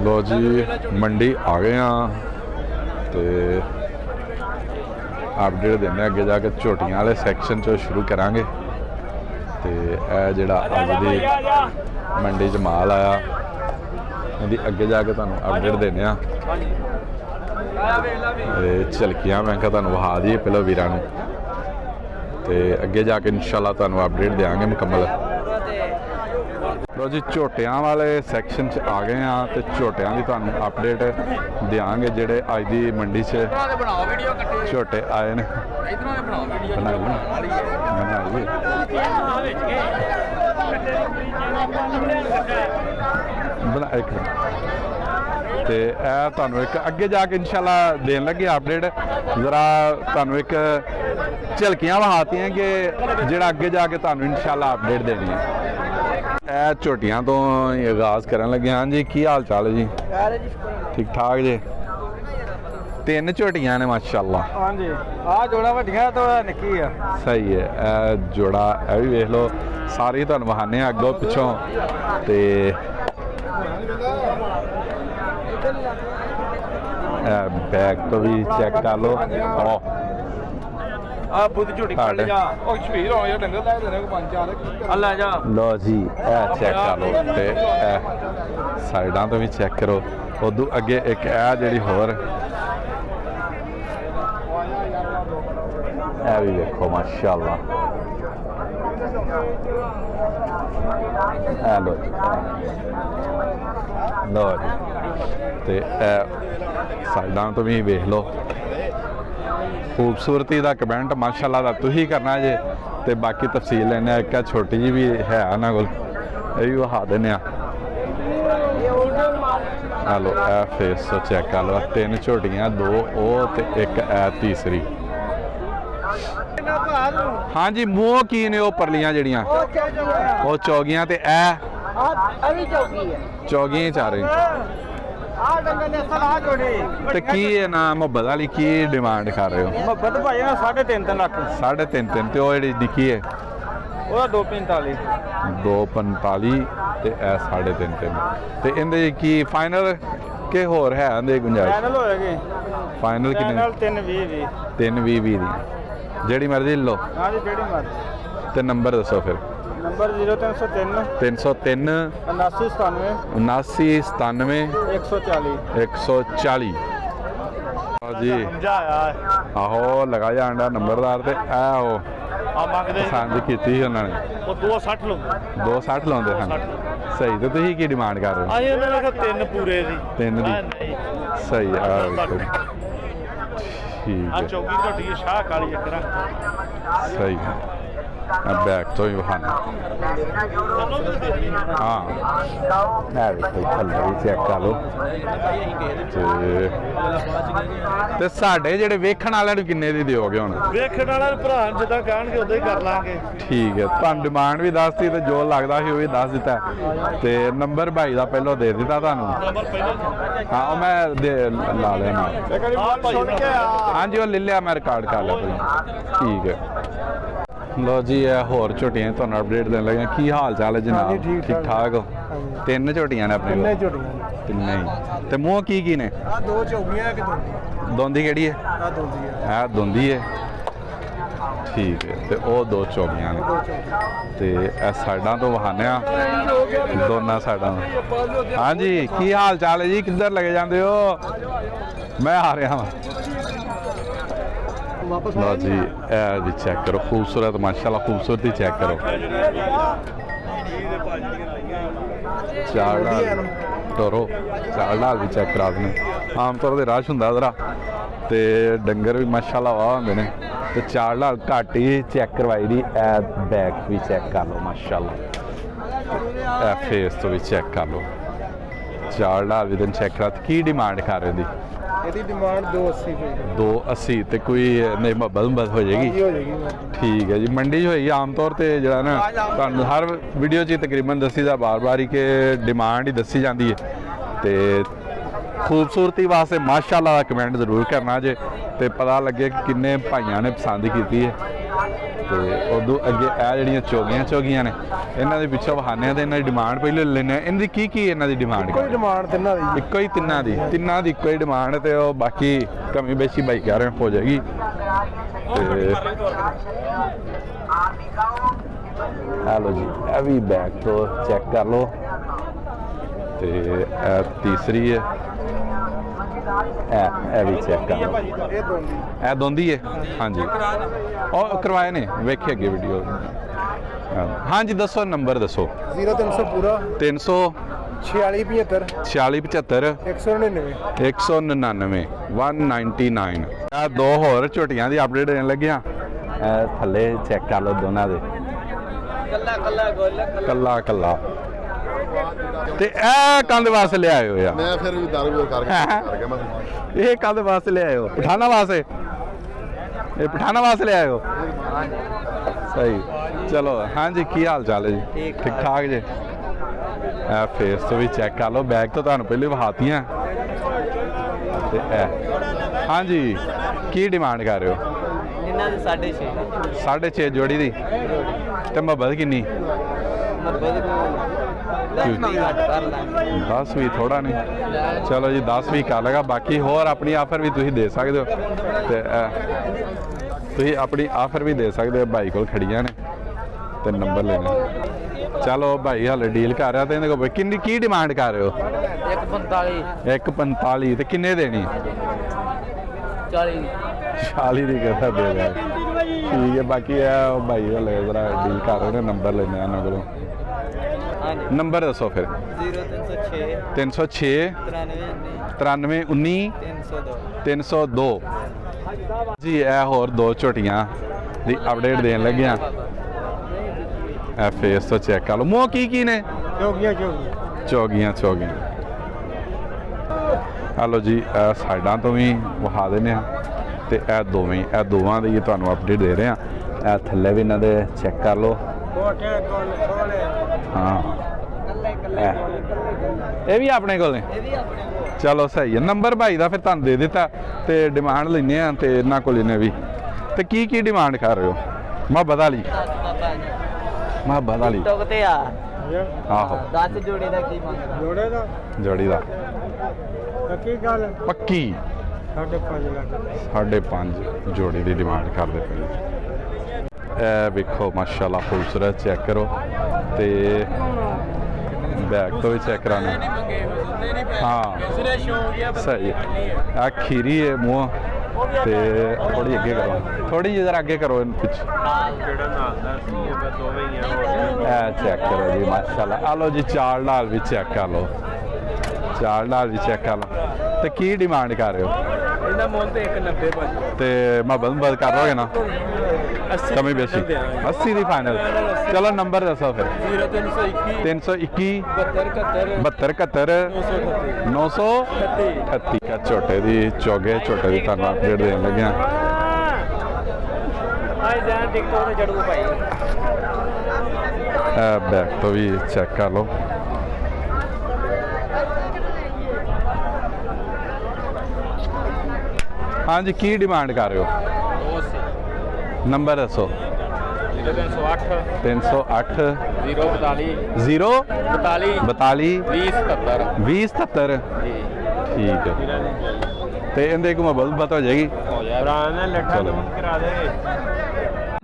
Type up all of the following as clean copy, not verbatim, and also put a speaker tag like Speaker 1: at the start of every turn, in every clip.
Speaker 1: लो जी मंडी आ गए हाँ तो अपडेट देने अगे जाके झोटियां वाले सैक्शन चो शुरू करांगे तो यह जिहड़ा अज दी मंडी च माल आया इहदी अगे जाके तुहानूं अपडेट देने झलकियां मैं कहा तुहानूं वहा दी पहले वीरां नूं ते अगे जाके इंशाअल्लाह तुहानूं अपडेट देंगे मुकम्मल। लो जी झोटियां वाले सैक्शन च आ गए हाँ तो झोटियां की तुहानूं अपडेट देंगे जिहड़े अज दी मंडी च झोटे आए ने बना एक तो यह तुहानूं एक अगे जाके इंशाअल्लाह देन लगे अपडेट जरा तुहानूं एक झलकियां वहातियां कि जिहड़ा अगे जाके तुहानूं इंशाअल्लाह अपडेट देनी है। ਇਹ ਝੋਟੀਆਂ ਤੋਂ ਆਗਾਜ਼ ਕਰਨ ਲੱਗੇ ਹਾਂ ਜੀ। ਕੀ ਹਾਲ ਚਾਲ ਹੈ ਜੀ? ਠੀਕ ਠਾਕ ਜੀ। ਤਿੰਨ ਝੋਟੀਆਂ ਨੇ ਮਾਸ਼ਾਅੱਲਾ।
Speaker 2: ਹਾਂਜੀ ਆਹ ਜੋੜਾ ਵੱਡੀਆਂ ਤੋਂ ਨਿੱਕੀ ਆ। ਸਹੀ
Speaker 1: ਹੈ। ਇਹ ਜੋੜਾ ਇਹ ਵੀ ਵੇਖ ਲਓ ਸਾਰੇ ਤੁਹਾਨੂੰ ਵਹਾਨੇ ਆ ਅੱਗੋਂ ਪਿੱਛੋਂ ਤੇ बैग तो भी चेक कर लो। लो जी चेक कर लो साइडा तो भी चेक करो। उदू अगे एक जी होर भी देखो माशाअल्लाह। लो जी लो जी तो साइडा तो भी वेख लो। खूबसूरती का कमेंट माशाअल्लाह का तुम ही करना जे तो बाकी तफसील लेने एक छोटी जी भी है ना को भी वहा देने। लो ए फेस तो चेक कर लो। तीन झोटियां दो ओ ते एक ए तीसरी। हाँ जी मूँह की ने परलियां जड़ियां वो चौगियां ते ए चौगियां चाह रही तो की ना मुहब्बत वाली की डिमांड कर रहे हो?
Speaker 2: मुहब्बत भाई 3.5 लाख।
Speaker 1: 3.5 तो वो निकी है
Speaker 2: 2.45
Speaker 1: ते 3.5 ते इहदे की फाइनल के होर है इहदे गुंजाइश?
Speaker 2: फाइनल होएगी।
Speaker 1: फाइनल कितने? 3.20 दी जेड़ी मर्जी लो।
Speaker 2: हां जी जेड़ी मर्जी। ते
Speaker 1: नंबर दसो फिर।
Speaker 2: नंबर 0303 7997 140
Speaker 1: जी। आहो लगा जांडा नंबरदार ते आओ पसंद की उन्होंने 260 लाते सन। सही तो तुम की डिमांड कर रहे हो?
Speaker 2: 3 पूरे दी
Speaker 1: 3 दी सही है ठीक है सही है। बैग तो ही बहाना हाँ चेक कर लो। ते साडे जेडे वेखण वाले नूं किन्ने दी दिओगे हुण?
Speaker 2: वेखण वाले भरा जिद्दां कहणगे उद्दां ही कर लांगे।
Speaker 1: ठीक है तुहानूं डिमांड भी दसती ते जो लगदा सी वो भी दस दित्ता ते नंबर भाई दा पहलों दे दित्ता तुहानूं। हाँ मैं ला लेना। हाँ जी वो ले लिया मैं रिकॉर्ड कर लिया ठीक है। लो जी होर झोटियां तुहानूं अपडेट देने लगे। की हाल चाल है जनाब? ठीक ठाक हो? 3 झोटियां ने अपने तिन्ने ही ते मूँह की ने? दोंदी केड़ी है? दोंदी है ठीक है तो वो 2 चौगियां ने ते साइडा तो बहाने दोनों साइडा। हाँ जी की हाल चाल है जी? किधर लगे जाते हो? मैं आ रहा हाँ। लो जी भी चेक करो खूबसूरत माशाल्लाह खूबसूरती चेक करो। चार टोरो चार डाल भी चेक करा देने। आम तौर पर रश होंगे जरा तो डंगर भी माशाल्लाह वाह होंगे ने तो चार डाल घट ही चेक करवाई दी। बैक भी चेक कर लो माशाल्लाह। फेस तो भी चेक कर लो। चार डाल भी दिन चेक करा। की डिमांड कर रहे दी?
Speaker 2: डिमांड
Speaker 1: 280 ते कोई नहीं मुहब्बत हो जाएगी? ठीक है जी। मंडी होगी आम तौर पर जो ना हर वीडियो च तकरीबन दसी दा बार बार ही कि डिमांड ही दसी जाती है तो खूबसूरती वास्ते माशाअल्लाह का कमेंट जरूर करना जे तो पता लगे कि किन्ने भाइयों ने पसंद की है। तो उदू अगे जड़ियाँ चौगियां ने ਇਹਨਾਂ ਦੇ ਪਿੱਛੇ ਵਹਾਨੇ ਤੇ ਇਹਨਾਂ ਦੀ ਡਿਮਾਂਡ ਪਹਿਲੇ ਲੈਣੇ ਇਹਦੀ ਕੀ ਇਹਨਾਂ ਦੀ ਡਿਮਾਂਡ
Speaker 2: ਕੋਈ ਡਿਮਾਂਡ ਤਿੰਨਾਂ ਦੀ
Speaker 1: ਇੱਕੋ ਹੀ ਤਿੰਨਾਂ ਦੀ ਇੱਕੋ ਹੀ ਡਿਮਾਂਡ ਤੇ ਉਹ ਬਾਕੀ ਕਮੀ ਬੇਸ਼ੀ ਬਾਈ ਕਹਿ ਰਹੇ ਹੋ ਜਾਏਗੀ ਤੇ ਹੈਲੋ ਜੀ ਇਹ ਵੀ ਬੈਕ ਤੋਂ ਚੈੱਕ ਕਰ ਲਓ ਤੇ ਇਹ ਤੀਸਰੀ ਹੈ ਇਹ ਵੀ ਚੈੱਕ ਕਰ ਲਓ ਇਹ ਦੋਂਦੀ ਹੈ ਹਾਂਜੀ ਉਹ ਕਰਵਾਏ ਨੇ ਵੇਖੇ ਅੱਗੇ ਵੀਡੀਓ ਹਾਂਜੀ ਦੱਸੋ ਨੰਬਰ ਦੱਸੋ
Speaker 2: 0300 ਪੂਰਾ
Speaker 1: 300
Speaker 2: 4675
Speaker 1: 4675
Speaker 2: 199
Speaker 1: 199 ਆ ਦੋ ਹੋਰ ਝੋਟੀਆਂ ਦੀ ਅਪਡੇਟ ਦੇਣ ਲੱਗਿਆ ਥੱਲੇ ਚੈੱਕ ਕਰ ਲਓ ਦੋਨਾਂ ਦੇ ਕੱਲਾ ਤੇ ਇਹ ਕੰਦ ਵਾਸਤੇ ਲਿਆਏ ਹੋ ਯਾਰ
Speaker 3: ਮੈਂ ਫਿਰ ਵੀ ਦਾਰੂ ਕਰਕੇ ਮੈਂ
Speaker 1: ਇਹ ਕੰਦ ਵਾਸਤੇ ਲਿਆਏ ਹੋ ਪਠਾਣਾ ਵਾਸਤੇ ਇਹ ਪਠਾਣਾ ਵਾਸਤੇ ਲਿਆਏ ਹੋ ਸਹੀ ਚਲੋ ਹਾਂਜੀ ਕੀ ਹਾਲ ਚਾਲ ਹੈ ਜੀ ਠੀਕ ਠਾਕ ਜੀ ਇਹ ਫੇਸ ਤੋਂ ਵੀ ਚੈੱਕ ਕਰ ਲਓ ਬੈਗ ਤੋਂ ਤੁਹਾਨੂੰ ਪਹਿਲੇ ਵਹਾਤੀਆਂ ਤੇ ਇਹ ਹਾਂਜੀ ਕੀ ਡਿਮਾਂਡ ਕਰ ਰਹੇ ਹੋ
Speaker 4: ਇਹਨਾਂ ਦੇ 6.5
Speaker 1: 6.5 ਜੋੜੀ ਦੀ ਤੇ ਮੁਹੱਬਤ ਕਿੰਨੀ
Speaker 4: ਕਰ ਲਾਂਗੇ
Speaker 1: 10 ਵੀ ਥੋੜਾ ਨਹੀਂ ਚਲੋ ਜੀ 10 ਵੀ ਕਰ ਲਗਾ ਬਾਕੀ ਹੋਰ ਆਪਣੀ ਆਫਰ ਵੀ ਤੁਸੀਂ ਦੇ ਸਕਦੇ ਹੋ ਤੇ ਤੁਸੀਂ ਆਪਣੀ ਆਫਰ ਵੀ ਦੇ ਸਕਦੇ ਹੋ ਭਾਈ ਕੋਲ ਖੜੀਆਂ ਨੇ ਤੇ ਨੰਬਰ ਲੈਣਾ ਚਲੋ ਭਾਈ ਹਾਲੇ ਡੀਲ ਕਰ ਰਿਹਾ ਤੇ ਇਹਦੇ ਕੋਲ ਕਿੰਨੀ ਕੀ ਡਿਮਾਂਡ ਕਰ ਰਹੇ ਹੋ 145 ਤੇ ਕਿੰਨੇ ਦੇਣੀ 40 ਦੀ ਕਿਹਦਾ ਦੇ ਰਿਹਾ ਠੀਕ ਹੈ ਬਾਕੀ ਇਹ ਭਾਈ ਹਾਲੇ ਜਰਾ ਡੀਲ ਕਰ ਰਹੇ ਨੇ ਨੰਬਰ ਲੈਣੇ ਇਹਨਾਂ ਕੋਲੋਂ ਨੰਬਰ ਦੱਸੋ ਫਿਰ
Speaker 4: 0306
Speaker 1: 93 19 302 ਜੀ ਇਹ ਹੋਰ ਦੋ ਝੋਟੀਆਂ ਦੀ ਅਪਡੇਟ ਦੇਣ ਲੱਗਿਆ ਇਹ ਫੇਸ ਤੋਂ ਚੈੱਕ ਕਰ ਲਓ ਮੂੰਹ ਕੀ ਨੇ ਚੋਗੀਆਂ ਹਲੋ ਜੀ ਇਹ ਸਾਈਡਾਂ ਤੋਂ ਵੀ ਵਿਖਾ ਦਿੰਦੇ ਆ ਤੇ ਇਹ ਦੋਵਾਂ ਦੀ ਤੁਹਾਨੂੰ ਅਪਡੇਟ ਦੇ ਰਹੇ ਆ ਇਹ ਥੱਲੇ ਵੀ ਇਹਨਾਂ ਦੇ ਚੈੱਕ ਕਰ ਲਓ ਹਾਂ ਇਹ ਵੀ ਆਪਣੇ ਕੋਲ ਨੇ ਚਲੋ ਸਹੀ ਹੈ ਨੰਬਰ ਭਾਈ ਦਾ ਫਿਰ ਤੁਹਾਨੂੰ ਦੇ ਦਿੱਤਾ ਤੇ ਡਿਮਾਂਡ ਲੈਣੇ ਆ ਤੇ ਇਹਨਾਂ ਕੋਲ ਇਹਨੇ ਵੀ ਤੇ ਕੀ ਡਿਮਾਂਡ ਕਰ ਰਹੇ ਹੋ ਮੁਹੱਬਤ ਵਾਲੀ
Speaker 4: ਟੋਕ ਤੇ ਆ
Speaker 1: ਆਹੋ
Speaker 4: 10 ਜੋੜੇ ਦਾ ਕੀ ਮੰਗਦਾ
Speaker 1: ਜੋੜੀ ਦਾ
Speaker 2: ਕੀ ਗੱਲ
Speaker 1: ਪੱਕੀ
Speaker 2: 5.5 ਲੱਖ
Speaker 1: 5.5 ਜੋੜੀ ਦੀ ਡਿਮਾਂਡ ਕਰਦੇ ਪਏ ਇਹ ਵੇਖੋ ਮਾਸ਼ਾਅੱਲਾ ਖੂਬਸੂਰਤ ਚੈੱਕ ਕਰੋ ਤੇ ਬੈਕ ਤੋਂ ਵੀ ਚੈੱਕ ਕਰਾਣਾ ਹਾਂ ਸਹੀ ਆ ਖੀਰੀ ਹੈ ਮੂੰਹ ਤੇ ਥੋੜੀ ਅੱਗੇ ਕਰੋ ਥੋੜੀ ਜਿਹੀ ਜ਼ਰਾ ਅੱਗੇ ਕਰੋ ਇਹਨੂੰ ਪਿੱਛੇ ਇਹ ਚੈੱਕ ਕਰੋ ਜੀ ਮਾਸ਼ਾਅੱਲਾ ਆ ਲਓ ਜੀ ਚਾਲ ਨਾਲ ਵੀ ਚੈੱਕ ਕਰ ਲਓ ਤੇ ਕੀ ਡਿਮਾਂਡ ਕਰ ਰਹੇ ਹੋ
Speaker 2: ਇਹਦਾ ਮੁੱਲ ਤੇ 190 ਭਾਜੀ
Speaker 1: ਤੇ ਮੁਹੱਬਤ ਕਰ ਲੋਗੇ ਨਾ
Speaker 2: 80
Speaker 1: ਕਮੀ ਬੇਸ਼ੀ 80 ਦੀ ਫਾਈਨਲ ਚਲੋ ਨੰਬਰ ਦੱਸੋ ਫਿਰ
Speaker 2: 0321
Speaker 1: 321 72 938 ਕਾ ਝੋਟੇ ਦੀ ਝੋਟੇ ਦੀ ਤੁਹਾਨੂੰ ਅਪਡੇਟ ਦੇਣ ਲੱਗਿਆ
Speaker 2: ਆਈ ਜਾਨ ਟਿਕਟੋਕ ਤੇ ਚੜੂ ਭਾਈ
Speaker 1: ਬੈਕ ਤੋਂ ਵੀ ਚੈੱਕ ਕਰ ਲਓ ਹਾਂਜੀ ਕੀ ਡਿਮਾਂਡ ਕਰ ਰਹੇ ਹੋ ਨੰਬਰ ਦੱਸੋ
Speaker 2: 0308
Speaker 1: 308
Speaker 2: 042
Speaker 1: 42
Speaker 2: 2077
Speaker 1: 2077 ਠੀਕ ਹੈ ਤੇ ਇਹਦੇ ਕੋ ਮੁਹੱਬਤ ਹੋ ਜਾਏਗੀ
Speaker 2: ਪੁਰਾਣਾ ਲੱਠਾ
Speaker 1: ਚਲੋ।
Speaker 2: ਲੋਨ ਕਰਾ ਦੇ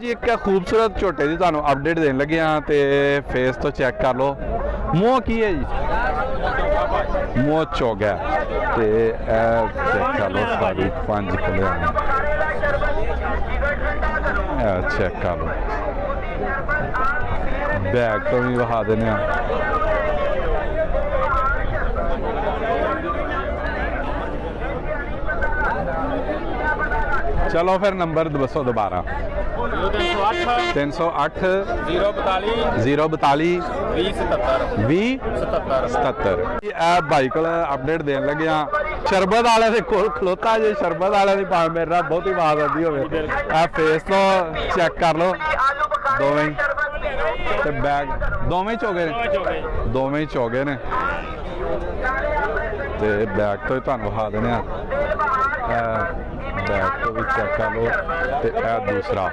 Speaker 1: ਜੀ ਇੱਕ ਖੂਬਸੂਰਤ ਝੋਟੇ ਦੀ ਤੁਹਾਨੂੰ ਅਪਡੇਟ ਦੇਣ ਲੱਗੇ ਆ ਤੇ ਫੇਸ ਤੋਂ ਚੈੱਕ ਕਰ ਲਓ ਮੂੰਹ ਕੀ ਹੈ ਜੀ ਮੂੰਹ ਚੋਗਾ ਤੇ ਇਹ ਚੈੱਕ ਕਰ ਲਓ ਸਾਰੀ 5 ਕਲਿਆਂ ਇਹ ਚੈੱਕ ਕਰ ਲਓ ਬੈਗ ਤੋਂ ਵੀ ਵਿਖਾ ਦਿੰਦੇ ਆ ਚਲੋ ਫਿਰ ਨੰਬਰ ਦੱਸੋ ਦੁਬਾਰਾ 308 042 2077 ਇਹ ਭਾਈ ਕੋਲ ਅਪਡੇਟ ਦੇਣ ਲੱਗੇ ਆ ਸ਼ਰਬਤ ਵਾਲੇ ਦੇ ਕੋਲ ਖਲੋਤਾ ਜੇ ਸ਼ਰਬਤ ਵਾਲੇ ਦੀ ਭਾਵੇਂ ਮੇਰੇ ਨਾਲ ਬਹੁਤੀ ਆਵਾਜ਼ ਆਉਂਦੀ ਹੋਵੇ ਇਹ ਫੇਸ ਤੋਂ ਚੈੱਕ ਕਰ ਲਓ ਦੋਵੇਂ ਹੀ ਤੇ ਬੈਗ ਦੋਵੇਂ ਹੀ ਚੋਗੇ ਨੇ ਤੇ ਬੈਗ ਤੋਂ ਹੀ ਤੁਹਾਨੂੰ ਵਿਖਾ ਦਿੰਦੇ ਆ बैक तो भी चेक कर लो ते ए दूसरा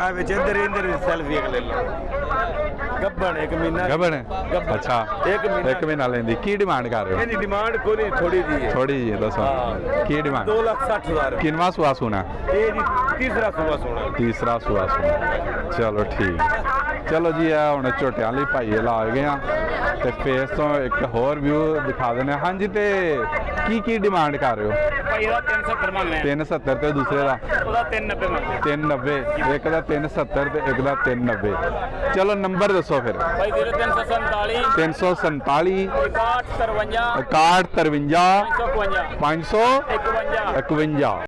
Speaker 1: भी
Speaker 2: सेल्फी ले लो गब्बन एक महीना
Speaker 1: गबन अच्छा
Speaker 2: एक
Speaker 1: महीना लेंदी की डिमांड कर रहे हो
Speaker 2: ਇਹਦੀ ਡਿਮਾਂਡ ਕੋਈ ਨਹੀਂ ਥੋੜੀ ਜੀ ਹੈ
Speaker 1: थोड़ी जी दसो की डिमांड
Speaker 2: 2,60,000
Speaker 1: किनवा सुआ सुना
Speaker 2: ਇਹ ਜੀ ਤੀਸਰਾ ਸੂਆ ਸੋਣਾ
Speaker 1: तीसरा सुआ सुना चलो ठीक चलो जी ਇਹ ਹੁਣ ਝੋਟਿਆਂ ਲਈ ਭਾਈ ਲਾ ਗਏ ਆ ਤੇ ਫੇਸ ਤੋਂ ਇੱਕ ਹੋਰ ਵਿਊ ਦਿਖਾ ਦਿੰਦੇ ਹਾਂ ਜੀ ਤੇ ਕੀ ਡਿਮਾਂਡ ਕਰ ਰਹੇ ਹੋ
Speaker 2: ਭਾਈ ਇਹਦਾ 370 ਮੰਗਣਾ
Speaker 1: 370 ਤੇ ਦੂਸਰੇ ਦਾ
Speaker 2: ਉਹਦਾ 390 ਮੰਗਣਾ
Speaker 1: 390 ਇੱਕ ਦਾ 370 ਤੇ ਇੱਕ ਦਾ 390 ਚਲੋ ਨੰਬਰ ਦੱਸੋ ਫਿਰ
Speaker 2: ਭਾਈ 0347
Speaker 1: 347
Speaker 2: 61 53
Speaker 1: 61 53
Speaker 2: 552
Speaker 1: 551